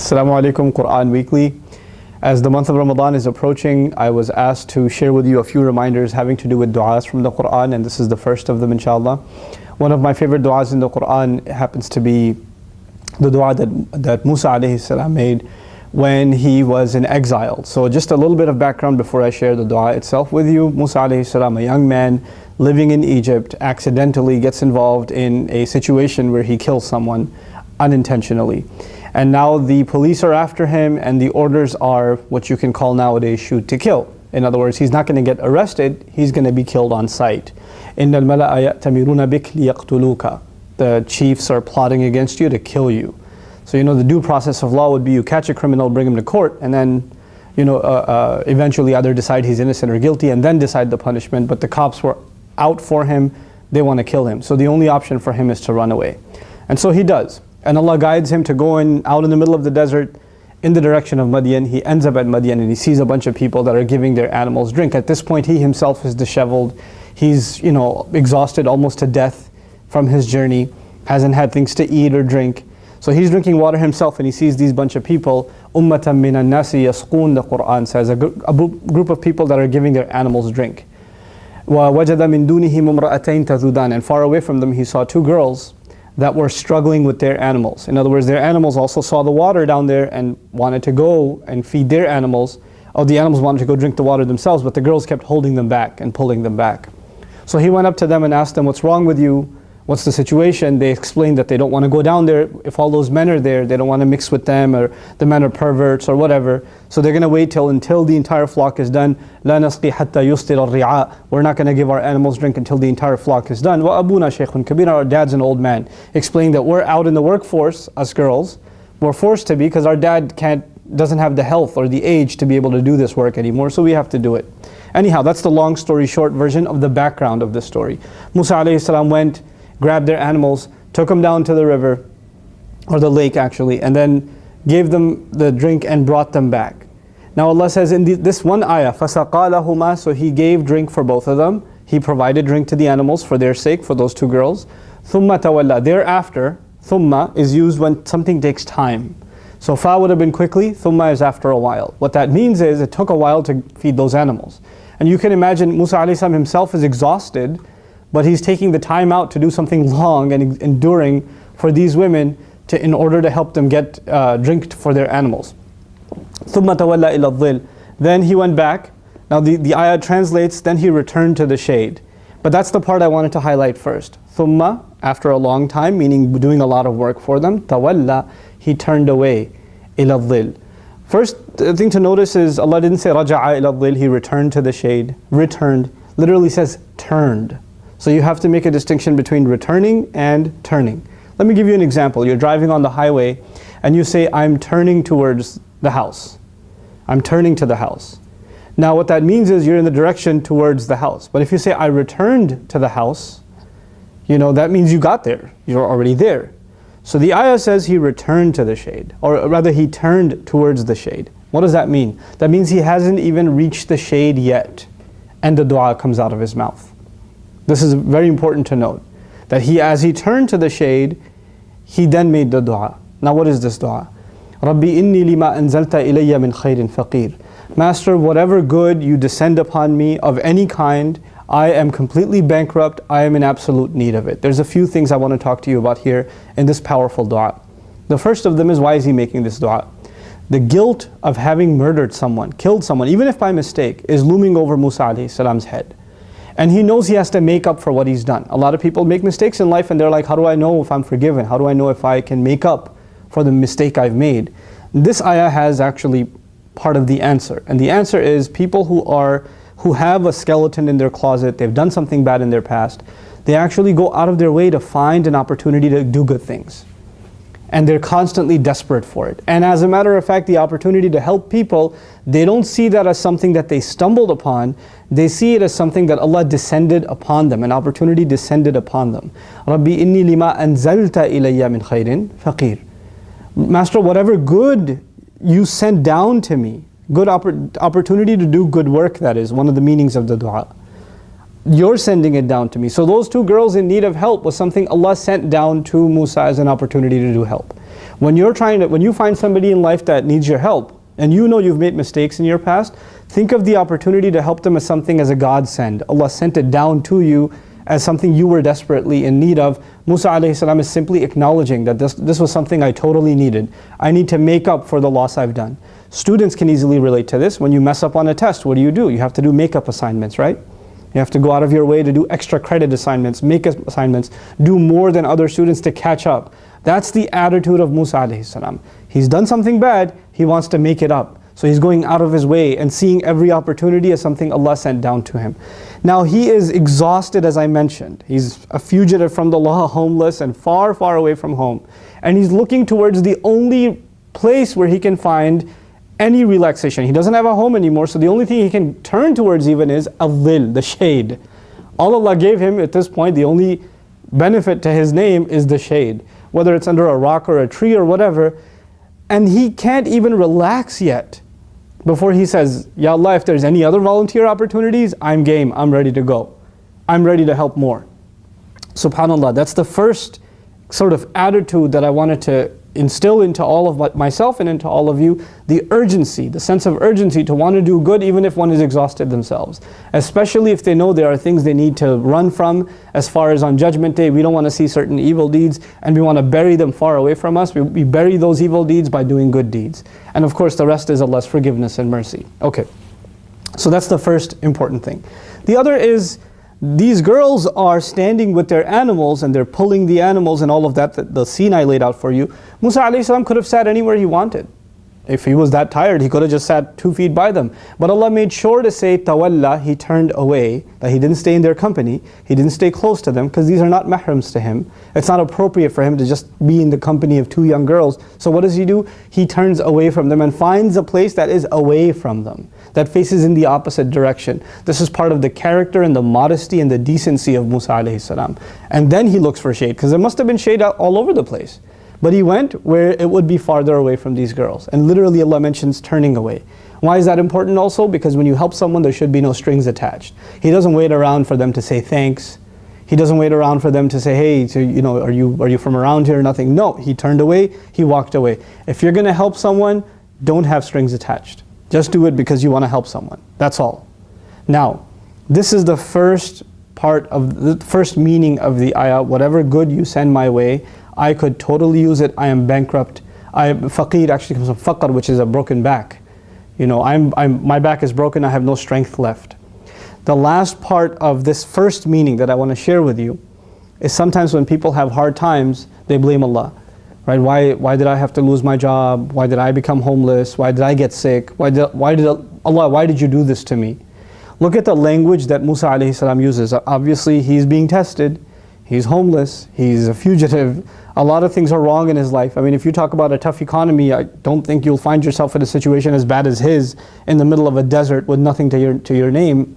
Assalamu alaikum, Quran Weekly. As the month of Ramadan is approaching, I was asked to share with you a few reminders having to do with du'as from the Quran, and this is the first of them, inshallah. One of my favorite du'as in the Quran happens to be the du'a that Musa alayhi salam made when he was in exile. So just a little bit of background before I share the du'a itself with you. Musa alayhi salam, a young man living in Egypt, accidentally gets involved in a situation where he kills someone unintentionally. And now the police are after him, and the orders are what you can call nowadays shoot to kill. In other words, he's not going to get arrested, he's going to be killed on sight. إِنَّ الْمَلَأَ يَأْتَمِرُونَ بِكَ لِيَقْتُلُوكَ. The chiefs are plotting against you to kill you. So the due process of law would be you catch a criminal, bring him to court, and then eventually either decide he's innocent or guilty and then decide the punishment. But the cops were out for him, they want to kill him. So the only option for him is to run away. And so he does. And Allah guides him to go out in the middle of the desert in the direction of Madian. He ends up at Madian and he sees a bunch of people that are giving their animals drink. At this point, he himself is disheveled. He's exhausted almost to death from his journey, hasn't had things to eat or drink. So he's drinking water himself and he sees these bunch of people, ummatan minan nasi yasqoon, the Quran says, a group of people that are giving their animals drink. وَوَجَدَ مِن دُونِهِمْ امْرَأَتَيْن تَذُودَانِ. And far away from them he saw two girls that were struggling with their animals. In other words, their animals also saw the water down there and wanted to go and feed their animals. Or the animals wanted to go drink the water themselves, but the girls kept holding them back and pulling them back. So he went up to them and asked them, what's wrong with you? What's the situation? They explained that they don't want to go down there. If all those men are there, they don't want to mix with them, or the men are perverts or whatever. So they're going to wait until the entire flock is done. لا نسقي حتى يسطر الرعاء. We're not going to give our animals drink until the entire flock is done. وأبونا شيخ كبير. Our dad's an old man. Explaining that we're out in the workforce, us girls. We're forced to be because our dad doesn't have the health or the age to be able to do this work anymore, so we have to do it. Anyhow, that's the long story short version of the background of the story. Musa alayhi salam went, grabbed their animals, took them down to the river, or the lake actually, and then gave them the drink and brought them back. Now Allah says in this one ayah, فَسَقَى لَهُمَا, so He gave drink for both of them. He provided drink to the animals for their sake, for those two girls. ثُمَّ تَوَلَّى. Thereafter, ثُمَّ is used when something takes time. So fa would have been quickly, thumma is after a while. What that means is it took a while to feed those animals. And you can imagine Musa alayhi salam himself is exhausted, but he's taking the time out to do something long and enduring for these women in order to help them get drink for their animals. ثُمَّ تَوَلَّى إِلَى الظِّلِّ. Then he went back. Now the ayah translates, then he returned to the shade. But that's the part I wanted to highlight first. ثُمَّ, after a long time, meaning doing a lot of work for them, تَوَلَّى, he turned away, إِلَى الظِّلِّ. First thing to notice is Allah didn't say رَجَعَ إِلَى الظِّلِّ, he returned to the shade. Returned, literally says turned. So you have to make a distinction between returning and turning. Let me give you an example. You're driving on the highway and you say, I'm turning towards the house. I'm turning to the house. Now what that means is you're in the direction towards the house. But if you say, I returned to the house, that means you got there. You're already there. So the ayah says he returned to the shade, or rather he turned towards the shade. What does that mean? That means he hasn't even reached the shade yet, and the dua comes out of his mouth. This is very important to note, that as he turned to the shade, he then made the dua. Now what is this dua? Rabbi inni lima anzalta ilayya min khairin faqir. Master, whatever good you descend upon me of any kind, I am completely bankrupt, I am in absolute need of it. There's a few things I want to talk to you about here in this powerful dua. The first of them is, why is he making this dua? The guilt of having murdered someone, killed someone, even if by mistake, is looming over Musa alayhi salam's head. And he knows he has to make up for what he's done. A lot of people make mistakes in life and they're like, how do I know if I'm forgiven? How do I know if I can make up for the mistake I've made? This ayah has actually part of the answer. And the answer is people who have a skeleton in their closet, they've done something bad in their past, they actually go out of their way to find an opportunity to do good things. And they're constantly desperate for it. And as a matter of fact, the opportunity to help people, they don't see that as something that they stumbled upon, they see it as something that Allah descended upon them, an opportunity descended upon them. Rabbi inni lima anzalta ilayya min khairin faqir. Master, whatever good you sent down to me, good opportunity to do good work, that is one of the meanings of the dua. You're sending it down to me. So those two girls in need of help was something Allah sent down to Musa as an opportunity to do help. When you find somebody in life that needs your help, and you know you've made mistakes in your past, think of the opportunity to help them as something as a godsend. Allah sent it down to you as something you were desperately in need of. Musa alayhi salam is simply acknowledging that this was something I totally needed. I need to make up for the loss I've done. Students can easily relate to this. When you mess up on a test, what do? You have to do makeup assignments, right? You have to go out of your way to do extra credit assignments, makeup assignments, do more than other students to catch up. That's the attitude of Musa alayhi salam. He's done something bad, he wants to make it up. So he's going out of his way and seeing every opportunity as something Allah sent down to him. Now he is exhausted, as I mentioned. He's a fugitive from the law, homeless and far, far away from home. And he's looking towards the only place where he can find any relaxation. He doesn't have a home anymore, so the only thing he can turn towards even is al-dhil, the shade. All Allah gave him at this point, the only benefit to his name is the shade. Whether it's under a rock or a tree or whatever. And he can't even relax yet before he says, Ya Allah, if there's any other volunteer opportunities, I'm game, I'm ready to go. I'm ready to help more. SubhanAllah, that's the first sort of attitude that I wanted to instill into all of myself and into all of you, the urgency, the sense of urgency to want to do good even if one is exhausted themselves. Especially if they know there are things they need to run from as far as on Judgment Day. We don't want to see certain evil deeds and we want to bury them far away from us. We bury those evil deeds by doing good deeds. And of course the rest is Allah's forgiveness and mercy. Okay, so that's the first important thing. The other is, these girls are standing with their animals and they're pulling the animals and all of that, the scene I laid out for you. Musa alayhi salam could have sat anywhere he wanted. If he was that tired, he could have just sat 2 feet by them. But Allah made sure to say, tawalla, he turned away, that he didn't stay in their company, he didn't stay close to them, because these are not mahrams to him. It's not appropriate for him to just be in the company of 2 young girls. So what does he do? He turns away from them and finds a place that is away from them, that faces in the opposite direction. This is part of the character and the modesty and the decency of Musa alayhi salam. And then he looks for shade, because there must have been shade all over the place. But he went where it would be farther away from these girls. And literally Allah mentions turning away. Why is that important also? Because when you help someone, there should be no strings attached. He doesn't wait around for them to say thanks. He doesn't wait around for them to say, hey, so, are you from around here? Nothing. No, he turned away, he walked away. If you're going to help someone, don't have strings attached. Just do it because you want to help someone. That's all. Now, this is the first part of the first meaning of the ayah. Whatever good you send my way, I could totally use it. I am bankrupt. Faqir actually comes from faqr, which is a broken back. My back is broken, I have no strength left. The last part of this first meaning that I want to share with you is sometimes when people have hard times, they blame Allah. Right? Why did I have to lose my job? Why did I become homeless? Why did I get sick? Why did you do this to me? Look at the language that Musa alayhi salam uses. Obviously he's being tested. He's homeless, he's a fugitive, a lot of things are wrong in his life. I mean, if you talk about a tough economy, I don't think you'll find yourself in a situation as bad as his, in the middle of a desert with nothing to your name.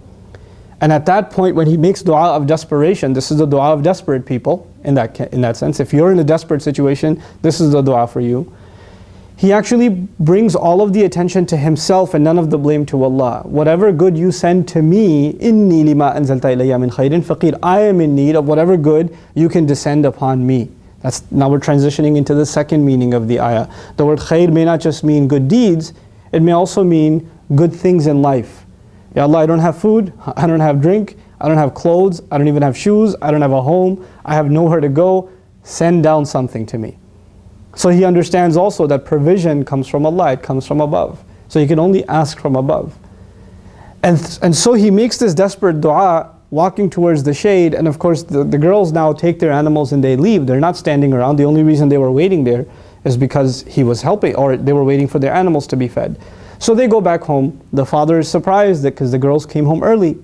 And at that point, when he makes dua of desperation, this is the dua of desperate people, in that sense. If you're in a desperate situation, this is the dua for you. He actually brings all of the attention to himself and none of the blame to Allah. Whatever good you send to me, inni lima anzalta ilayya min khairin faqir. I am in need of whatever good you can descend upon me. Now we're transitioning into the second meaning of the ayah. The word khair may not just mean good deeds, it may also mean good things in life. Ya Allah, I don't have food, I don't have drink, I don't have clothes, I don't even have shoes, I don't have a home, I have nowhere to go. Send down something to me. So he understands also that provision comes from Allah, it comes from above. So he can only ask from above. And so he makes this desperate dua, walking towards the shade, and of course the girls now take their animals and they leave. They're not standing around. The only reason they were waiting there is because he was helping, or they were waiting for their animals to be fed. So they go back home. The father is surprised because the girls came home early.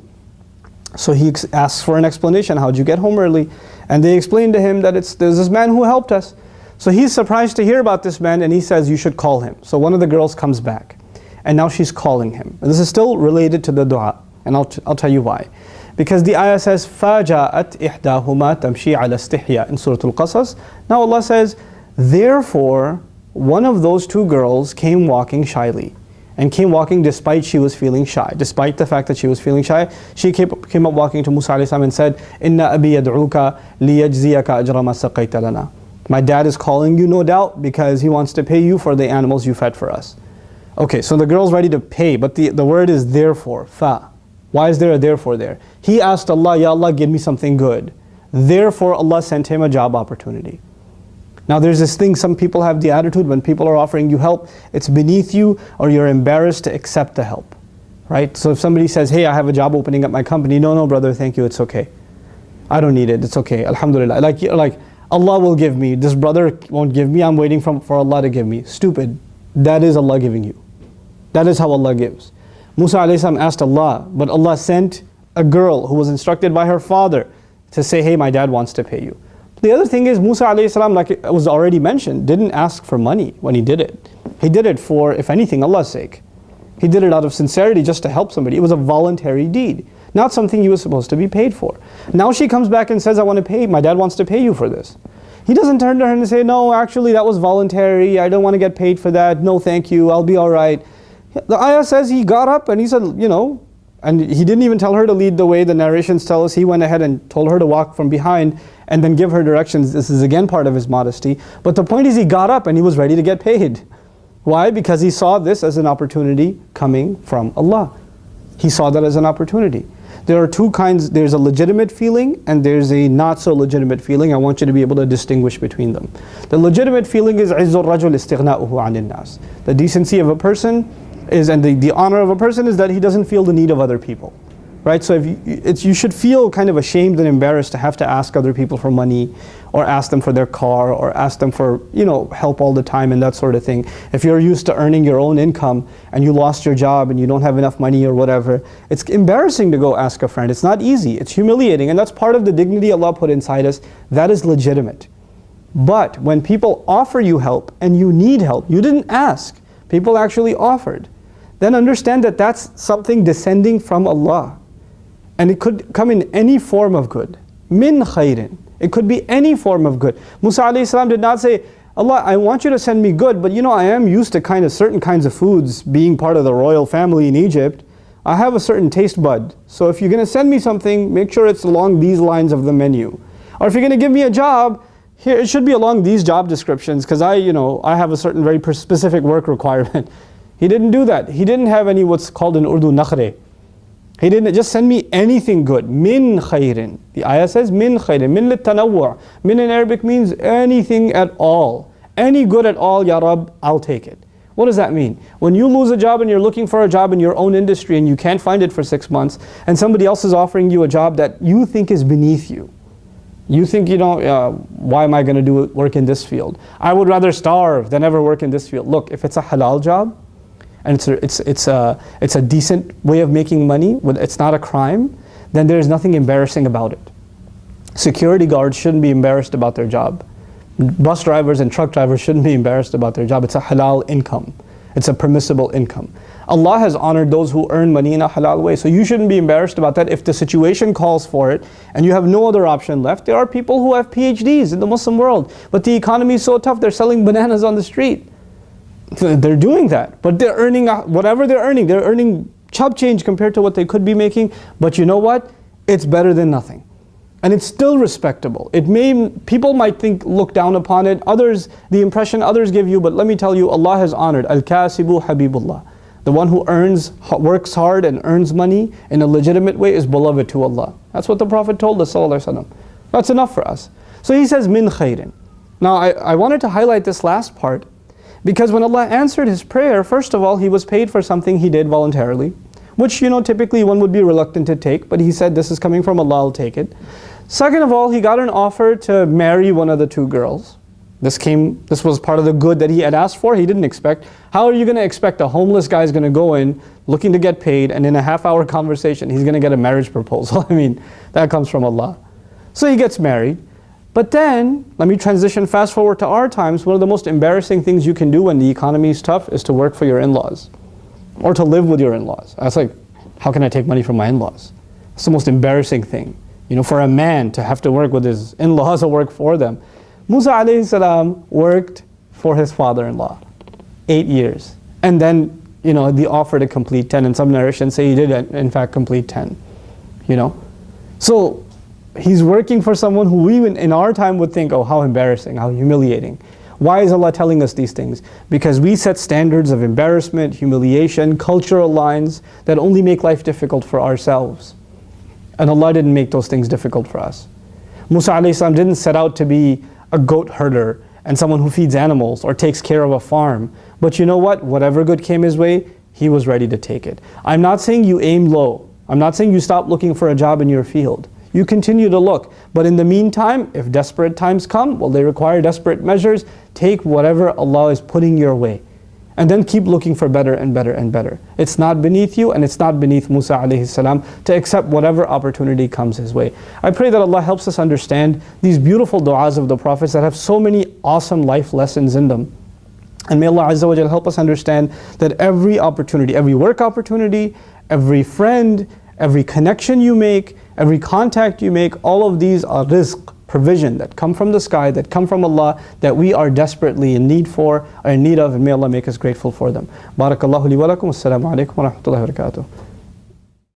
So he asks for an explanation. How'd you get home early? And they explain to him that there's this man who helped us. So he's surprised to hear about this man and he says, you should call him. So one of the girls comes back and now she's calling him. And this is still related to the dua, and I'll tell you why. Because the ayah says, فَجَاءَتْ إِحْدَاهُمَا تَمْشِي عَلَى اسْتِحْيَاءٍ in Surah Al-Qasas. Now Allah says, therefore one of those 2 girls came walking shyly. And came walking despite she was feeling shy. Despite the fact that she was feeling shy, she came up walking to Musa alayhi salam and said, إِنَّ أَبِي يَدْعُوكَ لِيَجْزِيَكَ أَجْرَ مَا سَقَيْتَ لَنَا My dad is calling you, no doubt, because he wants to pay you for the animals you fed for us. Okay, so the girl's ready to pay, but the word is therefore, fa. Why is there a therefore there? He asked Allah, Ya Allah, give me something good. Therefore, Allah sent him a job opportunity. Now there's this thing, some people have the attitude when people are offering you help, it's beneath you or you're embarrassed to accept the help. Right? So if somebody says, hey, I have a job opening at my company, no, brother, thank you, it's okay. I don't need it, it's okay, alhamdulillah. Like Allah will give me, this brother won't give me, I'm waiting for Allah to give me. Stupid. That is Allah giving you. That is how Allah gives. Musa alayhi salam asked Allah, but Allah sent a girl who was instructed by her father to say, hey, my dad wants to pay you. The other thing is Musa alayhi salam, like it was already mentioned, didn't ask for money when he did it. He did it for, if anything, Allah's sake. He did it out of sincerity just to help somebody. It was a voluntary deed, not something he was supposed to be paid for. Now she comes back and says, I want to pay, my dad wants to pay you for this. He doesn't turn to her and say, no, actually that was voluntary, I don't want to get paid for that, no thank you, I'll be alright. The ayah says he got up and he said, and he didn't even tell her to lead the way. The narrations tell us he went ahead and told her to walk from behind and then give her directions. This is again part of his modesty. But the point is he got up and he was ready to get paid. Why? Because he saw this as an opportunity coming from Allah. He saw that as an opportunity. There are two kinds, there's a legitimate feeling and there's a not so legitimate feeling. I want you to be able to distinguish between them. The legitimate feeling is عِزُّ الرَّجُلِ اسْتِغْنَاؤُهُ عَنِ النَّاسِ. The decency of a person is, and the honor of a person is that he doesn't feel the need of other people. Right? So if you should feel kind of ashamed and embarrassed to have to ask other people for money, or ask them for their car, or ask them for help all the time and that sort of thing. If you're used to earning your own income and you lost your job and you don't have enough money or whatever, it's embarrassing to go ask a friend. It's not easy, it's humiliating, and that's part of the dignity Allah put inside us. That is legitimate. But when people offer you help and you need help, you didn't ask, people actually offered, then understand that that's something descending from Allah. And it could come in any form of good. Min khairin. It could be any form of good. Musa alayhi salam did not say, Allah, I want you to send me good, but I am used to certain kinds of foods being part of the royal family in Egypt. I have a certain taste bud. So if you're going to send me something, make sure it's along these lines of the menu. Or if you're going to give me a job, here it should be along these job descriptions, because I have a certain very specific work requirement. He didn't do that. He didn't have any what's called in Urdu nakhre. He didn't just send me anything good. Min khairin. The ayah says min khairin. Min litanawwu'. Min in Arabic means anything at all. Any good at all, Ya Rab, I'll take it. What does that mean? When you lose a job and you're looking for a job in your own industry and you can't find it for 6 months, and somebody else is offering you a job that you think is beneath you. You think, why am I going to do work in this field? I would rather starve than ever work in this field. Look, if it's a halal job, and it's a decent way of making money, it's not a crime, then there's nothing embarrassing about it. Security guards shouldn't be embarrassed about their job. Bus drivers and truck drivers shouldn't be embarrassed about their job. It's a halal income. It's a permissible income. Allah has honored those who earn money in a halal way. So you shouldn't be embarrassed about that if the situation calls for it and you have no other option left. There are people who have PhDs in the Muslim world, but the economy is so tough, they're selling bananas on the street. They're doing that, but they're earning whatever they're earning chop change compared to what they could be making. But you know what? It's better than nothing. And it's still respectable. People might look down upon it, the impression others give you, but let me tell you, Allah has honored Al-Kasibu Habibullah. The one who works hard and earns money in a legitimate way is beloved to Allah. That's what the Prophet told us, sallallahu alaihi wasallam. That's enough for us. So he says, min khairin. Now I wanted to highlight this last part, because when Allah answered his prayer, first of all, he was paid for something he did voluntarily, which typically one would be reluctant to take, but he said, this is coming from Allah, I'll take it. Second of all, he got an offer to marry one of the two girls. This was part of the good that he had asked for, he didn't expect. How are you going to expect a homeless guy is going to go in looking to get paid, and in a half-hour conversation, he's going to get a marriage proposal? I mean, that comes from Allah. So he gets married. But then, let me transition fast forward to our times. One of the most embarrassing things you can do when the economy is tough is to work for your in-laws, or to live with your in-laws. I was like, how can I take money from my in-laws? It's the most embarrassing thing. For a man to have to work with his in-laws or work for them. Musa alayhi salam worked for his father-in-law 8 years. And then, the offer to complete 10, and some narrations say he did in fact complete 10. So, He's working for someone who we in our time would think, oh, how embarrassing, how humiliating. Why is Allah telling us these things? Because we set standards of embarrassment, humiliation, cultural lines that only make life difficult for ourselves. And Allah didn't make those things difficult for us. Musa alayhi salam didn't set out to be a goat herder and someone who feeds animals or takes care of a farm. But you know what? Whatever good came his way, he was ready to take it. I'm not saying you aim low. I'm not saying you stop looking for a job in your field. You continue to look. But in the meantime, if desperate times come, well, they require desperate measures. Take whatever Allah is putting your way. And then keep looking for better and better and better. It's not beneath you, and it's not beneath Musa alayhi salam to accept whatever opportunity comes his way. I pray that Allah helps us understand these beautiful du'as of the Prophets that have so many awesome life lessons in them. And may Allah Azza wa Jal help us understand that every opportunity, every work opportunity, every friend, every connection you make, every contact you make, all of these are rizq, provision that come from the sky, that come from Allah, that we are desperately in need for, or in need of, and may Allah make us grateful for them. Barakallahu li wa lakum. Assalamu alaikum wa rahmatullahi wa barakatuh.